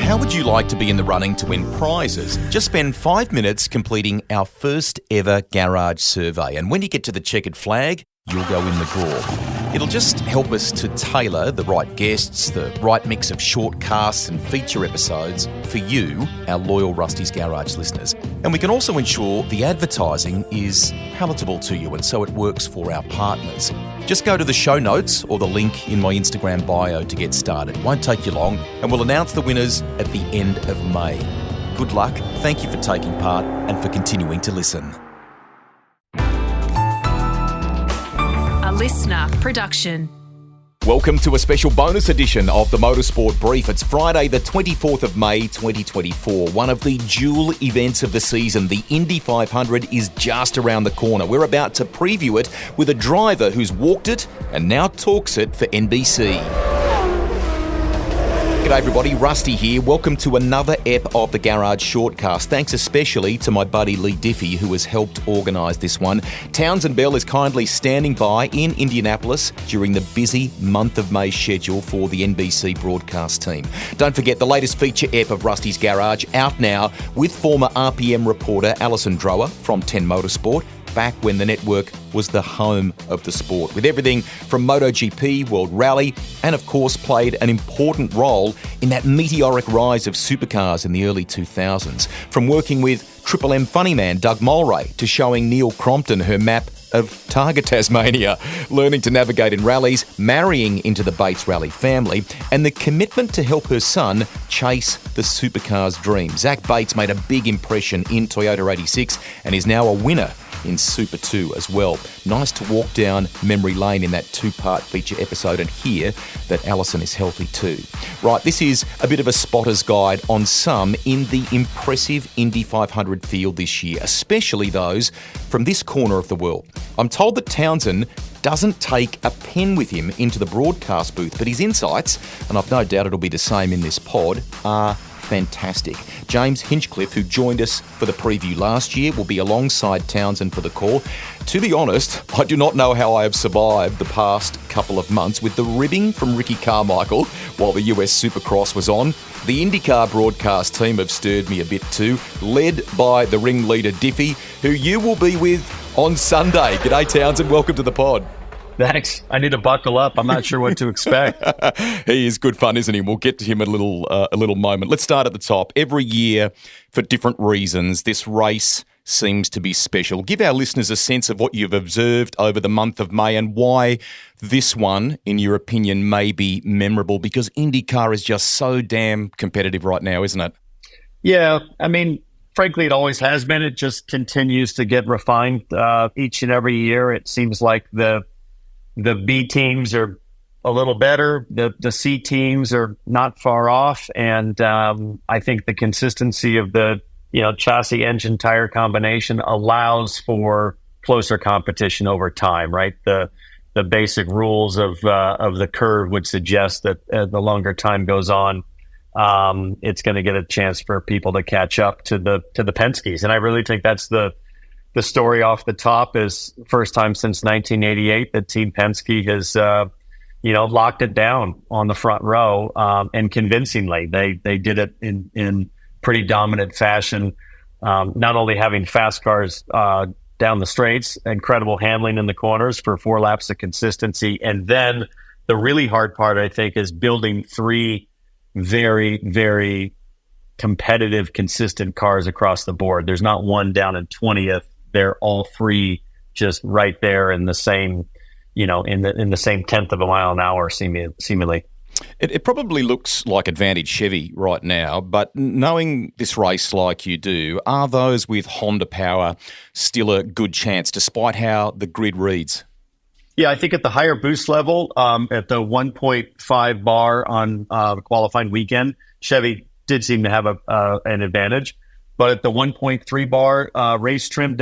How would you like to be in the running to win prizes? Just spend 5 minutes completing our first ever garage survey. And when you get to the checkered flag, you'll go in the draw. It'll just help us to tailor the right guests, the right mix of shortcasts and feature episodes for you, our loyal Rusty's Garage listeners. And we can also ensure the advertising is palatable to you and so it works for our partners. Just go to the show notes or the link in my Instagram bio to get started. It won't take you long, and we'll announce the winners at the end of May. Good luck, thank you for taking part and for continuing to listen. A listener production. Welcome to a special bonus edition of the Motorsport Brief. It's Friday the 24th of May 2024. One of the dual events of the season, the Indy 500, is just around the corner. We're about to preview it with a driver who's walked it and now talks it for NBC. G'day everybody, Rusty here. Welcome to another ep of the Garage Shortcast. Thanks especially to my buddy Lee Diffie, who has helped organise this one. Townsend Bell is kindly standing by in Indianapolis during the busy month of May schedule for the NBC broadcast team. Don't forget the latest feature ep of Rusty's Garage out now with former RPM reporter Alison Drower from 10 Motorsport, back when the network was the home of the sport, with everything from MotoGP, World Rally, and of course played an important role in that meteoric rise of supercars in the early 2000s. From working with Triple M funny man Doug Mulray to showing Neil Crompton her map of Targa Tasmania, learning to navigate in rallies, marrying into the Bates Rally family, and the commitment to help her son chase the supercars dream. Zach Bates made a big impression in Toyota 86 and is now a winner in Super 2 as well. Nice to walk down memory lane in that two-part feature episode and hear that Alison is healthy too. Right, this is a bit of a spotter's guide on some in the impressive Indy 500 field this year, especially those from this corner of the world. I'm told that Townsend doesn't take a pen with him into the broadcast booth, but his insights, and I've no doubt it'll be the same in this pod, are fantastic. James Hinchcliffe, who joined us for the preview last year, will be alongside Townsend for the call. To be honest, I do not know how I have survived the past couple of months with the ribbing from Ricky Carmichael while the US Supercross was on. The IndyCar broadcast team have stirred me a bit too, led by the ringleader Diffie, who you will be with on Sunday. G'day Townsend, welcome to the pod. Thanks. I need to buckle up. I'm not sure what to expect. He is good fun, isn't he? We'll get to him in a little moment. Let's start at the top. Every year, for different reasons, this race seems to be special. Give our listeners a sense of what you've observed over the month of May and why this one, in your opinion, may be memorable, because IndyCar is just so damn competitive right now, isn't it? Yeah, I mean, frankly, it always has been. It just continues to get refined each and every year. It seems like the B teams are a little better. The C teams are not far off. And I think the consistency of the chassis, engine, tire combination allows for closer competition over time, right? The basic rules of the curve would suggest that the longer time goes on, it's going to get a chance for people to catch up to the Penskes. And I really think that's the story off the top. Is first time since 1988 that Team Penske has, locked it down on the front row, and convincingly. They did it in pretty dominant fashion. Not only having fast cars down the straights, incredible handling in the corners for 4 laps of consistency, and then the really hard part, I think, is building 3 very, very competitive, consistent cars across the board. There's not one down in 20th. They're all 3 just right there in the same, in the same 1/10 of a mile an hour, seemingly. It probably looks like advantage Chevy right now, but knowing this race like you do, are those with Honda power still a good chance, despite how the grid reads? Yeah, I think at the higher boost level, at the 1.5 bar on qualifying weekend, Chevy did seem to have an advantage. But at the 1.3 bar race trim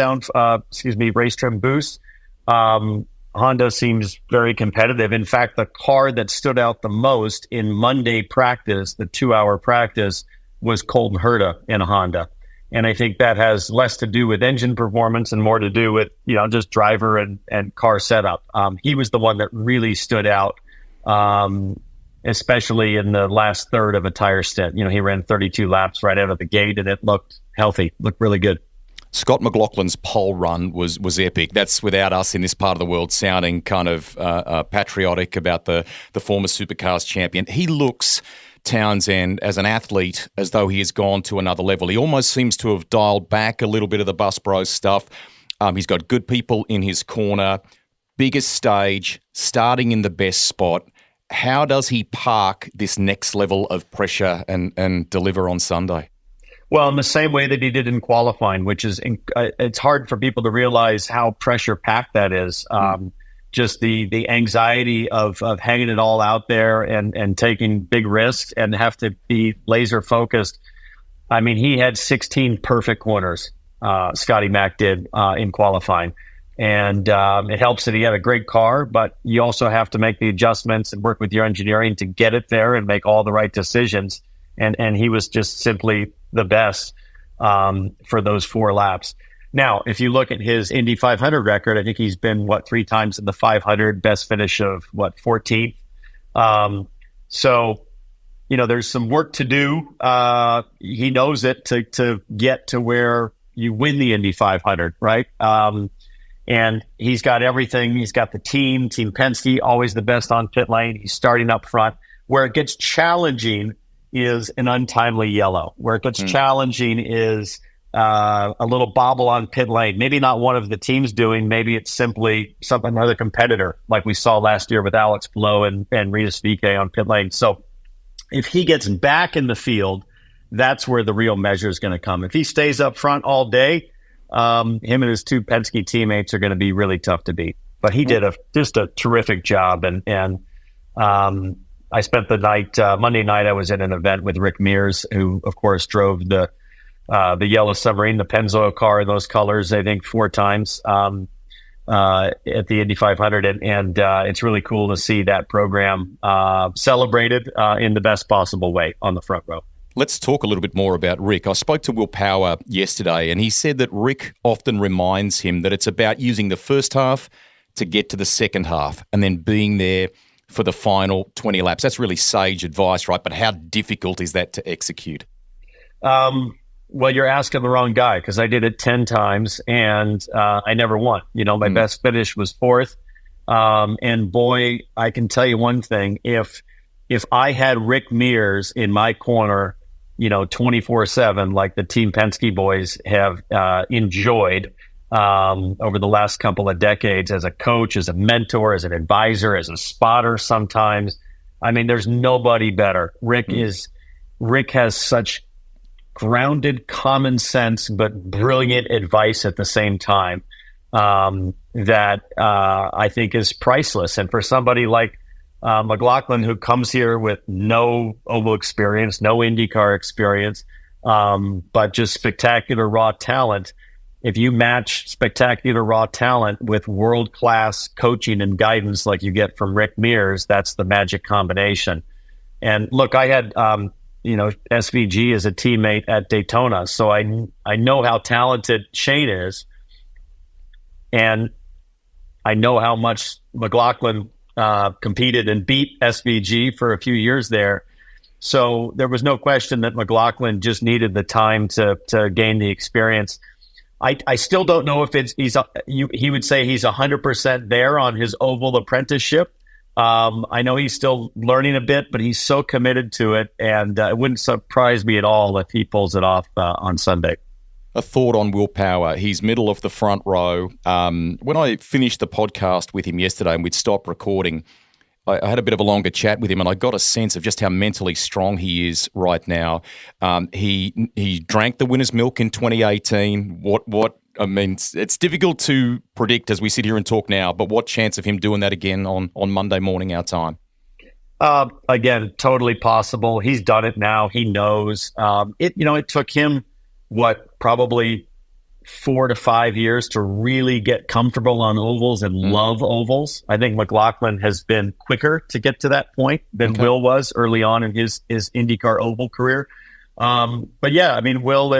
boost, Honda seems very competitive. In fact, the car that stood out the most in Monday practice, the 2-hour practice, was Colton Herta in a Honda. And I think that has less to do with engine performance and more to do with, just driver and car setup. He was the one that really stood out. And especially in the last third of a tire stint. He ran 32 laps right out of the gate, and it looked healthy, looked really good. Scott McLaughlin's pole run was epic. That's without us in this part of the world sounding kind of patriotic about the former Supercars champion. He looks, Townsend, as an athlete, as though he has gone to another level. He almost seems to have dialed back a little bit of the bus bros stuff. He's got good people in his corner, biggest stage, starting in the best spot. How does he park this next level of pressure and deliver on Sunday? Well, in the same way that he did in qualifying, which is, it's hard for people to realize how pressure-packed that is. Just the anxiety of hanging it all out there and taking big risks and have to be laser-focused. I mean, he had 16 perfect corners, Scotty Mac did in qualifying. And it helps that he had a great car, but you also have to make the adjustments and work with your engineering to get it there and make all the right decisions. And he was just simply the best for those 4 laps. Now, if you look at his Indy 500 record, I think he's been, 3 times in the 500, best finish of, 14th. So, there's some work to do. He knows it to get to where you win the Indy 500, right? And he's got everything. He's got the team Penske, always the best on pit lane. He's starting up front. Where it gets challenging is an untimely yellow. Where it gets challenging is a little bobble on pit lane. Maybe not one of the teams doing. Maybe it's simply another competitor, like we saw last year with Alex Blow and Ritas VeeKay on pit lane. So if he gets back in the field, that's where the real measure is going to come. If he stays up front all day, him and his 2 Penske teammates are going to be really tough to beat. But he did just a terrific job. And I spent the night, Monday night, I was at an event with Rick Mears, who, of course, drove the Yellow Submarine, the Pennzoil car in those colors, I think 4 times at the Indy 500. And it's really cool to see that program celebrated in the best possible way on the front row. Let's talk a little bit more about Rick. I spoke to Will Power yesterday, and he said that Rick often reminds him that it's about using the first half to get to the second half and then being there for the final 20 laps. That's really sage advice, right? But how difficult is that to execute? Well, you're asking the wrong guy, because I did it 10 times and I never won. My best finish was 4th. And boy, I can tell you one thing. If I had Rick Mears in my corner, 24/7, like the Team Penske boys have enjoyed over the last couple of decades as a coach, as a mentor, as an advisor, as a spotter sometimes. I mean, there's nobody better. Rick has such grounded common sense, but brilliant advice at the same time that I think is priceless. And for somebody like McLaughlin, who comes here with no oval experience, no IndyCar experience, but just spectacular raw talent. If you match spectacular raw talent with world-class coaching and guidance like you get from Rick Mears, that's the magic combination. And look, I had, SVG as a teammate at Daytona, so I know how talented Shane is, and I know how much McLaughlin competed and beat SVG for a few years there. So there was no question that McLaughlin just needed the time to gain the experience. I still don't know if he would say he's 100% there on his oval apprenticeship. I know he's still learning a bit, but he's so committed to it, and it wouldn't surprise me at all if he pulls it off on Sunday. A thought on Will Power. He's middle of the front row. When I finished the podcast with him yesterday and we'd stopped recording, I had a bit of a longer chat with him, and I got a sense of just how mentally strong he is right now. He drank the winner's milk in 2018. It's difficult to predict as we sit here and talk now, but what chance of him doing that again on Monday morning our time? Again, totally possible. He's done it now. He knows. It took him probably 4 to 5 years to really get comfortable on ovals and love ovals. I think McLaughlin has been quicker to get to that point than Will was early on in his IndyCar oval career. But yeah, I mean, Will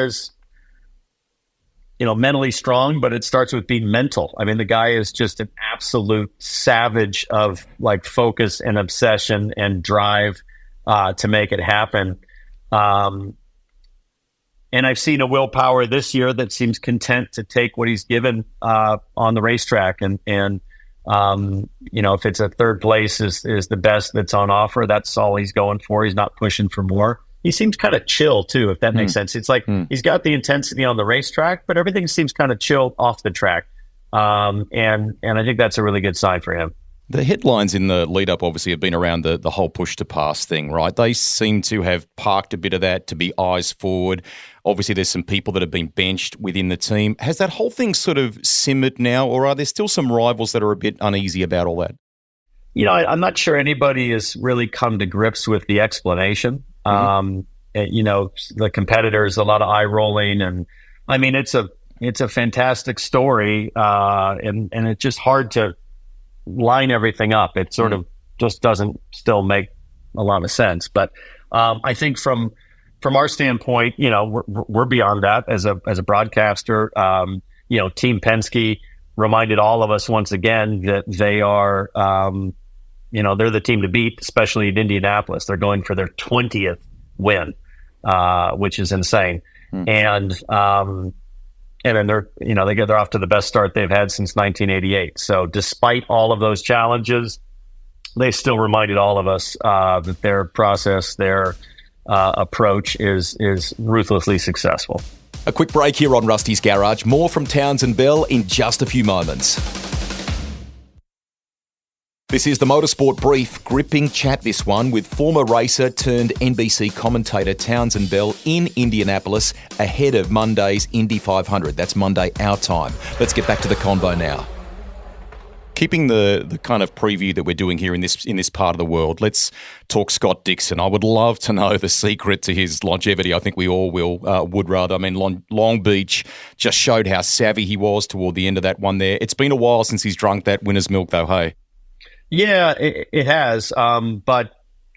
mentally strong, but it starts with being mental. I mean, the guy is just an absolute savage of like focus and obsession and drive to make it happen. And I've seen a Will Power this year that seems content to take what he's given on the racetrack. And if it's a third place is the best that's on offer, that's all he's going for. He's not pushing for more. He seems kind of chill too, if that makes sense. It's like he's got the intensity on the racetrack, but everything seems kind of chill off the track. And I think that's a really good sign for him. The headlines in the lead-up obviously have been around the whole push-to-pass thing, right? They seem to have parked a bit of that to be eyes forward. Obviously, there's some people that have been benched within the team. Has that whole thing sort of simmered now, or are there still some rivals that are a bit uneasy about all that? I'm not sure anybody has really come to grips with the explanation. The competitors, a lot of eye rolling, and I mean, it's a fantastic story, and it's just hard to line everything up. It sort of just doesn't still make a lot of sense. But I think from our standpoint, we're beyond that as a broadcaster. Team Penske reminded all of us once again that they are, they're the team to beat, especially in Indianapolis. They're going for their 20th win, which is insane. And then they're off to the best start they've had since 1988. So despite all of those challenges, they still reminded all of us that their process, their approach is ruthlessly successful. A quick break here on Rusty's Garage. More from Townsend Bell in just a few moments. This is the Motorsport Brief, gripping chat this one with former racer turned NBC commentator Townsend Bell in Indianapolis ahead of Monday's Indy 500. That's Monday our time. Let's get back to the convo now. Keeping the kind of preview that we're doing here in this part of the world, let's talk Scott Dixon. I would love to know the secret to his longevity. I think we all would rather. I mean, Long Beach just showed how savvy he was toward the end of that one there. It's been a while since he's drunk that winner's milk though, hey? Yeah, it has. But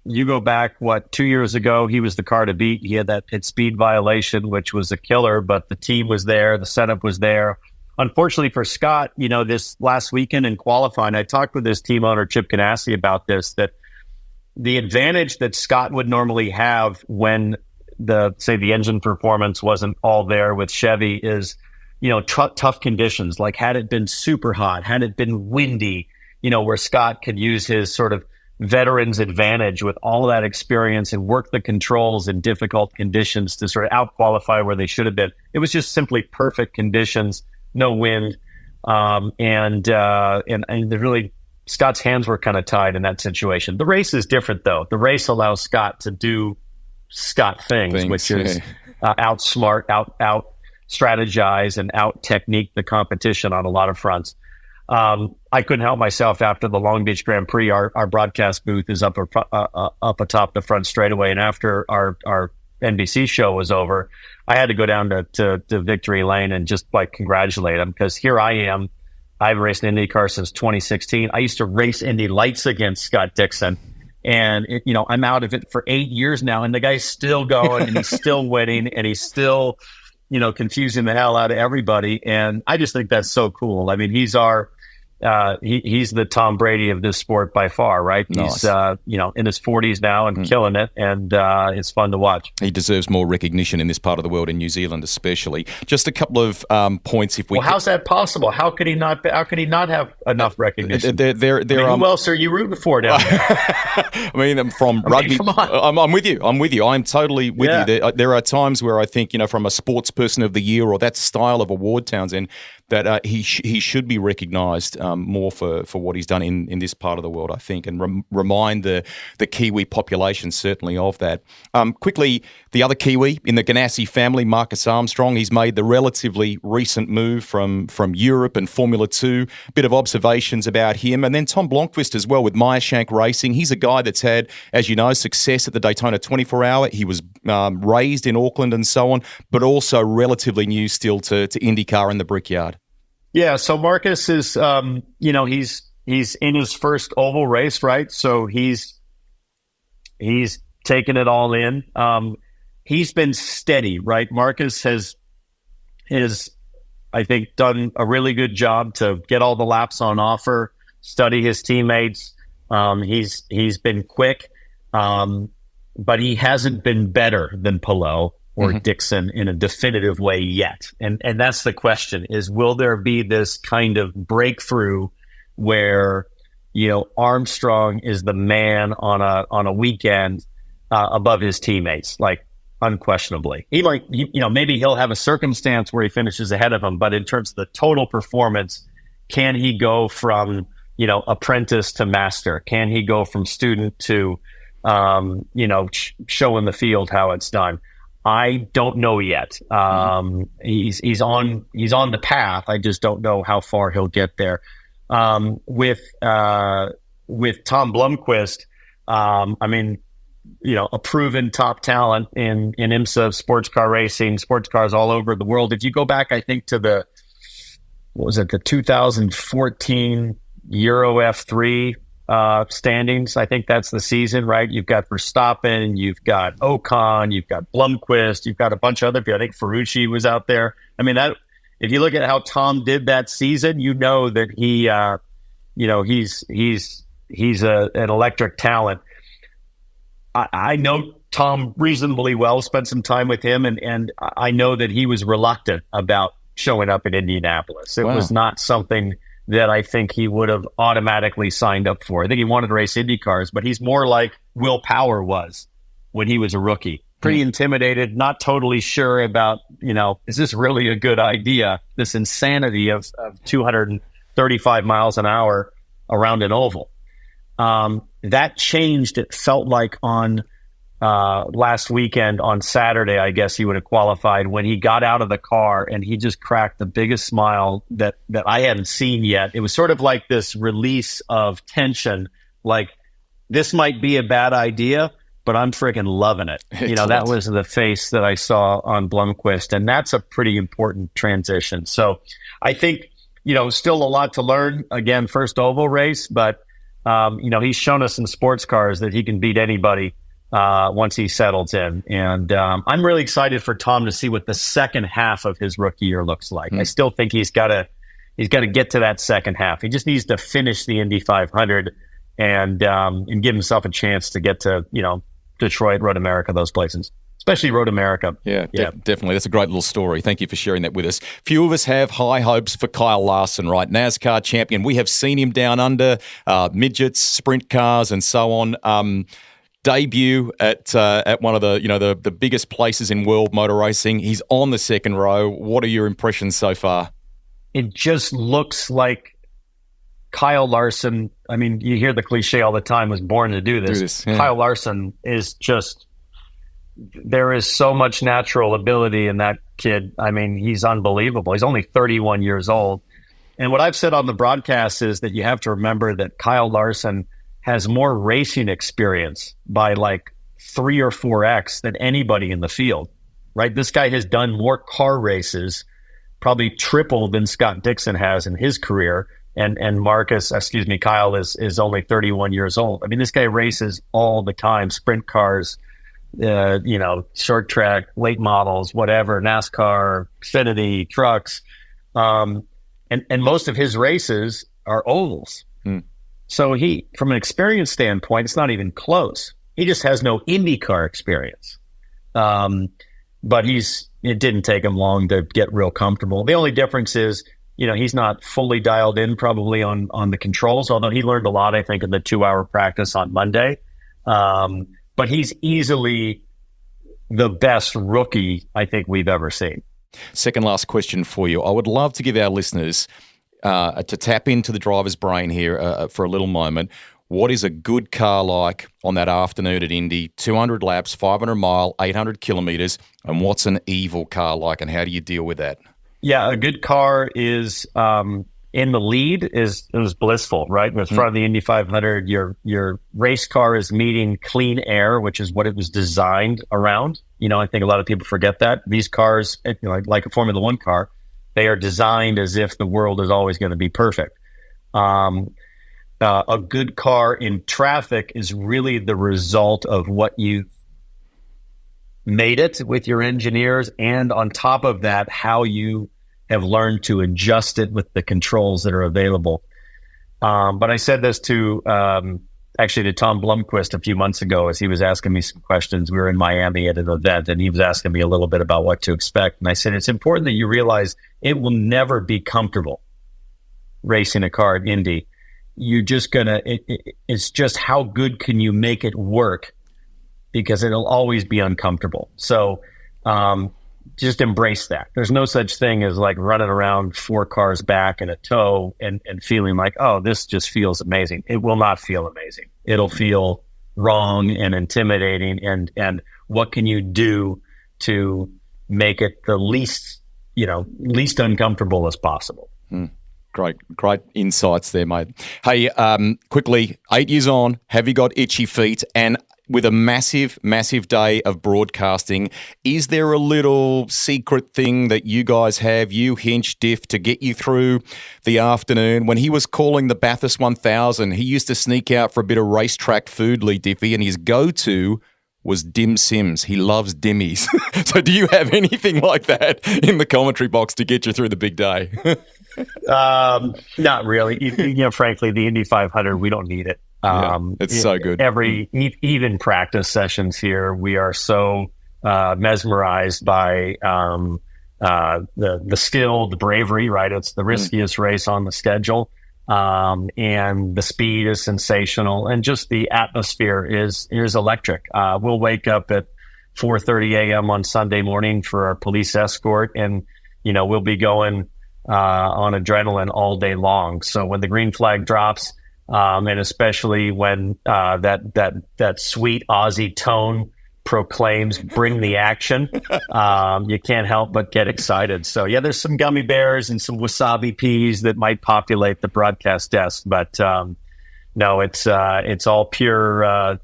you go back, 2 years ago, he was the car to beat. He had that pit speed violation, which was a killer, but the team was there. The setup was there. Unfortunately for Scott, this last weekend in qualifying, I talked with his team owner, Chip Ganassi, about this, that the advantage that Scott would normally have when the engine performance wasn't all there with Chevy is, tough conditions. Like had it been super hot, had it been windy, where Scott could use his sort of veteran's advantage with all of that experience and work the controls in difficult conditions to sort of out-qualify where they should have been. It was just simply perfect conditions, no wind. And really, Scott's hands were kind of tied in that situation. The race is different, though. The race allows Scott to do Scott things which is outsmart, out strategize, and out technique the competition on a lot of fronts. I couldn't help myself after the Long Beach Grand Prix. Our broadcast booth is up atop the front straightaway, and after our NBC show was over, I had to go down to Victory Lane and just congratulate him, because here I am. I've raced IndyCar since 2016. I used to race Indy Lights against Scott Dixon, and I'm out of it for 8 years now, and the guy's still going, and he's still winning, and he's still confusing the hell out of everybody. And I just think that's so cool. I mean, he's he's the Tom Brady of this sport by far, right? Nice. He's, in his 40s now and killing it. And it's fun to watch. He deserves more recognition in this part of the world, in New Zealand especially. Just a couple of points if we how's that possible? How could he not have enough recognition? Who else are you rooting for down there? I mean, from rugby. Come on. I'm with you. I'm totally with you. There are times where I think, from a sports person of the year or that style of award, Townsend, that he should be recognised more for what he's done in this part of the world, I think, and remind the Kiwi population certainly of that. Quickly, the other Kiwi in the Ganassi family, Marcus Armstrong, he's made the relatively recent move from Europe and Formula 2. Bit of observations about him. And then Tom Blomqvist as well with Meyershank Racing. He's a guy that's had, as you know, success at the Daytona 24-hour. He was raised in Auckland and so on, but also relatively new still to IndyCar and the Brickyard. Yeah, so Marcus is, he's in his first oval race, right? So he's taken it all in. He's been steady, right? Marcus has I think, done a really good job to get all the laps on offer, study his teammates. He's been quick, but he hasn't been better than Palou or Dixon in a definitive way yet. And that's the question, is will there be this kind of breakthrough where, Armstrong is the man on a weekend above his teammates, like unquestionably. Maybe he'll have a circumstance where he finishes ahead of him, but in terms of the total performance, can he go from, apprentice to master? Can he go from student to, showing the field how it's done? I don't know yet. He's on the path. I just don't know how far he'll get there. With Tom Blomqvist, a proven top talent in IMSA, sports car racing, sports cars all over the world. If you go back, I think to the 2014 Euro F3 standings. I think that's the season, right? You've got Verstappen, you've got Ocon, you've got Blomqvist, you've got a bunch of other people. I think Ferrucci was out there. I mean, that if you look at how Tom did that season, that he's an electric talent. I know Tom reasonably well, spent some time with him, and I know that he was reluctant about showing up in Indianapolis. It was not something that I think he would have automatically signed up for. I think he wanted to race Indy cars, but he's more like Will Power was when he was a rookie. Pretty intimidated, not totally sure about, is this really a good idea? This insanity of 235 miles an hour around an oval. That changed, it felt like, on last weekend on Saturday. I guess he would have qualified when he got out of the car and he just cracked the biggest smile that I hadn't seen yet. It was sort of like this release of tension, like this might be a bad idea, but I'm freaking loving it. That was the face that I saw on Blomqvist, and that's a pretty important transition. So I think, still a lot to learn. Again, first oval race, but he's shown us in sports cars that he can beat anybody once he settles in. And I'm really excited for Tom to see what the second half of his rookie year looks like. I still think he's got to get to that second half. He just needs to finish the Indy 500 and give himself a chance to get to, Detroit, Road America, those places. Especially Road America. Yeah. Definitely. That's a great little story. Thank you for sharing that with us. Few of us have high hopes for Kyle Larson, right? NASCAR champion. We have seen him down under, midgets, sprint cars, and so on. Debut at one of the biggest places in world motor racing. He's on the second row. What are your impressions so far? It just looks like Kyle Larson. I mean, you hear the cliche all the time, was born to do this. Yeah. Kyle Larson is just... There is so much natural ability in that kid. I mean, he's unbelievable. He's only 31 years old. And what I've said on the broadcast is that you have to remember that Kyle Larson has more racing experience by like 3 or 4x than anybody in the field, right? This guy has done more car races, probably triple than Scott Dixon has in his career. And Kyle is only 31 years old. I mean, this guy races all the time, sprint cars, short track, late models, whatever, NASCAR, Xfinity, trucks. And most of his races are ovals. So from an experience standpoint, it's not even close. He just has no IndyCar experience. But it didn't take him long to get real comfortable. The only difference is, he's not fully dialed in probably on the controls, although he learned a lot, I think, in the 2-hour practice on Monday. But he's easily the best rookie I think we've ever seen. Second last question for you. I would love to give our listeners to tap into the driver's brain here for a little moment. What is a good car like on that afternoon at Indy? 200 laps, 500 mile, 800 kilometers, and what's an evil car like, and how do you deal with that? Yeah, a good car is in the lead is blissful, right? In front of the Indy 500, your race car is meeting clean air, which is what it was designed around. I think a lot of people forget that. These cars, like a Formula One car, they are designed as if the world is always going to be perfect. A good car in traffic is really the result of what you made it with your engineers, and on top of that, how you have learned to adjust it with the controls that are available. But I said this to Tom Blomqvist a few months ago as he was asking me some questions. We were in Miami at an event, and he was asking me a little bit about what to expect. And I said, it's important that you realize it will never be comfortable racing a car at Indy. You're just it's just how good can you make it work, because it'll always be uncomfortable. So just embrace that. There's no such thing as like running around 4 cars back in a tow and feeling like, oh, this just feels amazing. It will not feel amazing. It'll feel wrong and intimidating. And what can you do to make it the least uncomfortable as possible? Great insights there, mate. Hey, quickly, 8 years on, have you got itchy feet? And with a massive, massive day of broadcasting, is there a little secret thing that you guys have, you, Hinch, Diff, to get you through the afternoon? When he was calling the Bathurst 1000, he used to sneak out for a bit of racetrack food, Lee Diffie, and his go-to was dim sims. He loves dimmies. So do you have anything like that in the commentary box to get you through the big day? Not really. Frankly, the Indy 500, we don't need it. It's so good. Even practice sessions here, we are so mesmerized by the skill, the bravery, right? It's the riskiest race on the schedule. And the speed is sensational, and just the atmosphere is electric. We'll wake up at 4:30 a.m. on Sunday morning for our police escort, and we'll be going on adrenaline all day long. So when the green flag drops, and especially when that sweet Aussie tone proclaims "bring the action," you can't help but get excited. So yeah, there's some gummy bears and some wasabi peas that might populate the broadcast desk, but no, it's all pure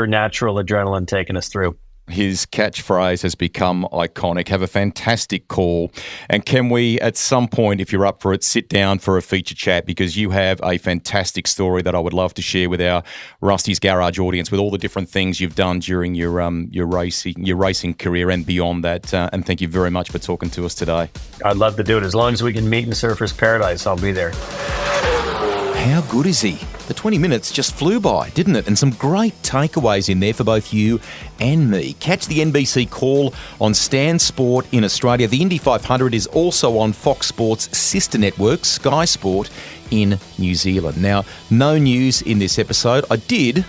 natural adrenaline taking us through. His catchphrase has become iconic. Have a fantastic call. And can we, at some point, if you're up for it, sit down for a feature chat, because you have a fantastic story that I would love to share with our Rusty's Garage audience, with all the different things you've done during your racing career and beyond that. And thank you very much for talking to us today. I'd love to do it. As long as we can meet in Surfer's Paradise, I'll be there. How good is he? The 20 minutes just flew by, didn't it? And some great takeaways in there for both you and me. Catch the NBC call on Stan Sport in Australia. The Indy 500 is also on Fox Sports' sister network, Sky Sport, in New Zealand. Now, no news in this episode. I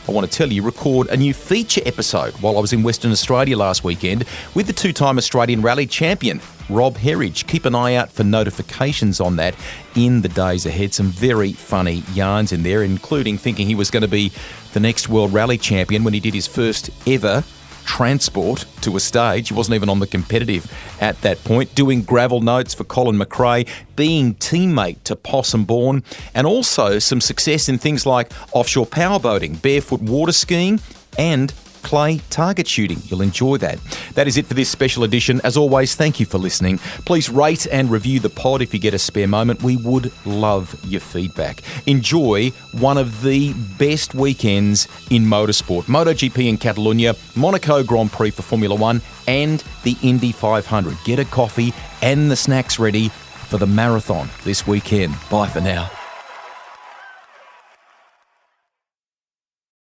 want to tell you, record a new feature episode while I was in Western Australia last weekend with the two-time Australian rally champion, Rob Herridge. Keep an eye out for notifications on that in the days ahead. Some very funny yarns in there, including thinking he was going to be the next World Rally champion when he did his first ever transport to a stage. He wasn't even on the competitive at that point. Doing gravel notes for Colin McRae, being teammate to Possum Bourne, and also some success in things like offshore powerboating, barefoot water skiing, and clay target shooting. You'll enjoy that. That is it for this special edition. As always, thank you for listening. Please rate and review the pod if you get a spare moment. We would love your feedback. Enjoy one of the best weekends in motorsport. MotoGP in Catalonia, Monaco Grand Prix for Formula One, and the Indy 500. Get a coffee and the snacks ready for the marathon this weekend. Bye for now.